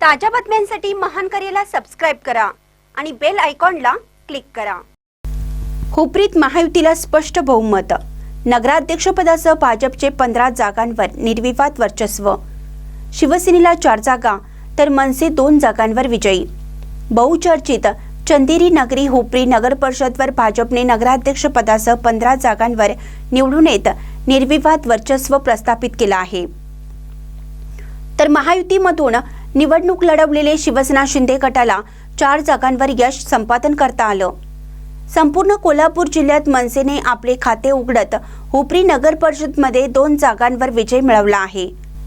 ताज्या बातम्यांसाठी महान करेला सबस्क्राइब करा आणि बेल आयकॉनला क्लिक करा। हुपरीत महायुतीला स्पष्ट बहुमत। नगराध्यक्षपदासह भाजपचे 15 जागांवर निर्विवाद वर्चस्व। शिवसेनेला 4 जागा तर मनसे 2 जागांवर विजयी। बहुचर्चित चंदेरी नगरी हुपरी नगर परिषदवर भाजपने नगराध्यक्षपदासह 15 जागांवर निवडून येत निर्विवाद वर्चस्व प्रस्थापित केला आहे। तर महायुतीमधून निवडणूक लढवलेले शिवसेना शिंदे गटाला 4 जागांवर यश संपादन करता आलं। संपूर्ण कोल्हापूर जिल्ह्यात मनसेने आपले खाते उघडत हुपरी नगर परिषदमध्ये 2 जागांवर विजय मिळवला आहे।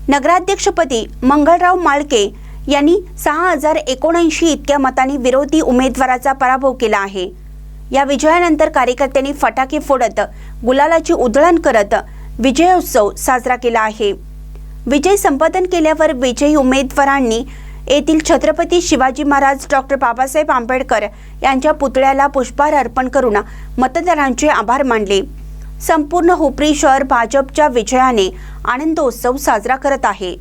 नगराध्यक्षपदी मंगळराव माळके यांनी 6079 इतक्या मतांनी विरोधी उमेदवाराचा पराभव केला आहे। या विजयानंतर कार्यकर्त्यांनी फटाके फोडत गुलालाची उधळण करत विजयोत्सव साजरा केला आहे। विजय संपादन केल्यावर विजयी उमेदवारांनी येथील छत्रपती शिवाजी महाराज डॉक्टर बाबासाहेब आंबेडकर यांच्या पुतळ्याला पुष्पहार अर्पण करून मतदारांचे आभार मानले। संपूर्ण हुपरी शहर भाजपच्या विजयाने आनंदोत्सव साजरा करत आहे।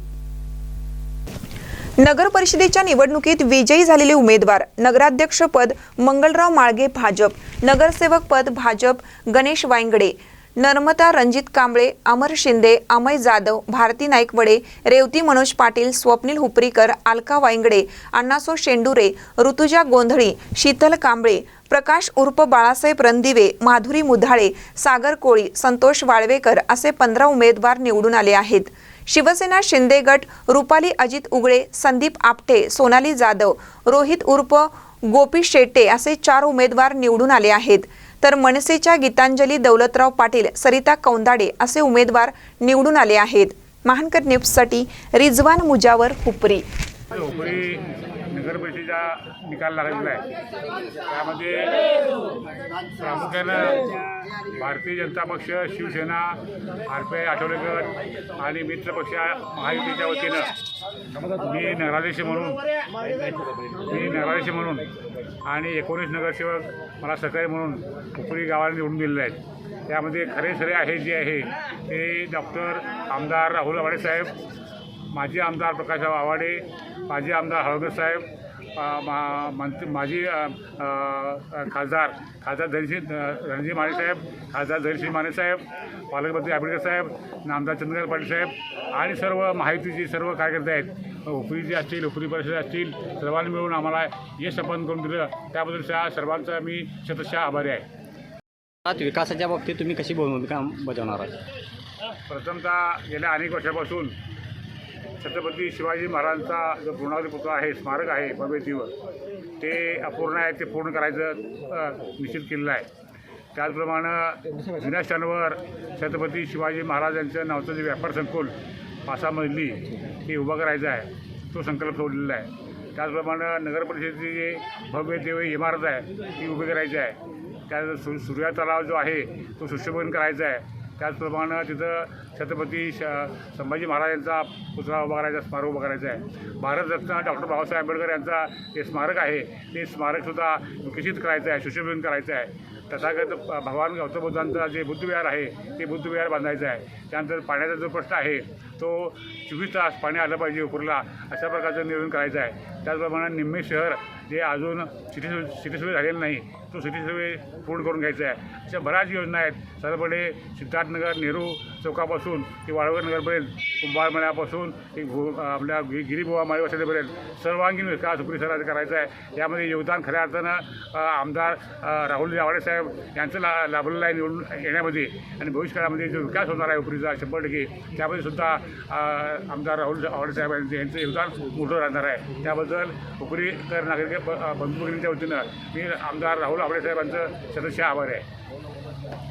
नगर परिषदेच्या निवडणुकीत विजयी झालेले उमेदवार नगराध्यक्षपद मंगळराव माळगे भाजप, नगरसेवक पद भाजप गणेश वायंगडे, नर्मदा रणजित कांबळे, अमर शिंदे, अमय जाधव, भारती नाईकवडे, रेवती मनोज पाटील, स्वप्नील हुपरीकर, अलका वायंगडे, अण्णासो शेंडुरे, ऋतुजा गोंधळी, शीतल कांबळे, प्रकाश उर्फ बाळासाहेब रणदिवे, माधुरी मुधाळे, सागर कोळी, संतोष वाळवेकर असे 15 उमेदवार निवडून आले आहेत। शिवसेना शिंदे गट रुपाली अजित उगळे, संदीप आपटे, सोनाली जाधव, रोहित उर्फ गोपी शेट्टे असे 4 उमेदवार निवडून आले आहेत। तर मनसेच्या गीतांजली दौलतराव पाटील, सरिता कौंदाडे असे उमेदवार निवडून आले आहेत। महानकर न्यूजसाठी रिजवान मुजावर हुपरी। हुपरी नगर परिषदेचा निकाल लागलेला आहे। त्यामध्ये प्रामुख्यानं भारतीय जनता पक्ष, शिवसेना, RPI आठवले गट आणि मित्र पक्ष महायुतीच्या वतीनं मी नगराध्यक्ष म्हणून आणि 19 नगरसेवक मला सहकारी म्हणून हुपरी गावाला निवडून दिलेले आहेत। त्यामध्ये खरे आहे जे आहे ते डॉक्टर आमदार राहुल आवाडे साहेब, माजी आमदार प्रकाशराव आवाडे, माजी आमदार हळवकर साहेब, माजी खासदार रणजी माने साहेब, खासदार धैर्यसिंह माने साहेब, पालकमंत्री आंबेडकर साहेब, नामदार चंद्रकांत पाटील साहेब आणि सर्व महायुतीचे सर्व कार्यकर्ते आहेत। हुपरीचे असतील, हुपरी परिषद असतील, सर्वांनी मिळून आम्हाला यश संपादन करून दिलं। त्याबद्दल त्या सर्वांचा मी शतशः आभारी आहे। विकासाच्या बाबतीत तुम्ही कशी भूमिका बजावणार आहात? प्रथमतः गेल्या अनेक वर्षापासून छत्रपती शिवाजी महाराजांचा जो पूर्णावती पुतळा आहे, स्मारक आहे भव्यतेवर, ते अपूर्ण आहे, ते पूर्ण करायचं निश्चित केलेलं आहे। त्याचप्रमाणे जुन्या स्टँडवर छत्रपती शिवाजी महाराजांचं नावचं जे व्यापार संकुल 5 मजली ते उभं करायचं आहे, तो संकल्प सोडलेला आहे। त्याचप्रमाणे नगर परिषदेची जी भव्य देवी इमारत आहे ती उभी करायची आहे। त्या सूर्या तलाव जो आहे तो सुशोभन करायचा आहे। त्याचप्रमाणे तिथं छत्रपती संभाजी महाराजांचा पुतळा उभा करायचा, स्मारक उभं करायचं आहे। भारतरत्न डॉक्टर बाबासाहेब आंबेडकर यांचा जे स्मारक आहे ते स्मारकसुद्धा विकसित करायचं आहे, सुशोभन करायचं आहे। तथागत भगवान गौतम बुद्धांचा जे बुद्धविहार आहे ते बुद्धविहार बांधायचं आहे। त्यानंतर पाण्याचा जो प्रश्न आहे तो 24 तास पाणी आलं पाहिजे हुपरीला, अशा प्रकारचं नियोजन करायचं आहे। त्याचप्रमाणे निम्मे शहर जे अजून सिटीसोयी झालेलं नाही तो सिटीसोयी पूर्ण करून घ्यायचं आहे। अशा बऱ्याच योजना आहेत। सर्वपणे सिद्धार्थनगर नेहरू चौकापासून ते वाळवगर नगरपर्यंत, कुंभारमेळ्यापासून ते आपल्या गिरीबुवा माळी वसतिपर्यंत सर्वांगीण विकास हुपरी शहराचा करायचा आहे। यामध्ये योगदान खऱ्या अर्थानं आमदार राहुल आवाडे साहेब यांचं लाभलेलं आहे निवडून येण्यामध्ये, आणि भविष्यकाळामध्ये जो विकास होणार आहे हुपरीचा 100%, त्यामध्ये सुद्धा आमदार राहुल आवाडे साहेब यांचं योगदान मोठं राहणार आहे। त्याबद्दल हुपरीकर नागरिक बंधू भगिनींच्या वतीनं मी आमदार राहुल आवाडे साहेबांचं शतशः आभार आहे।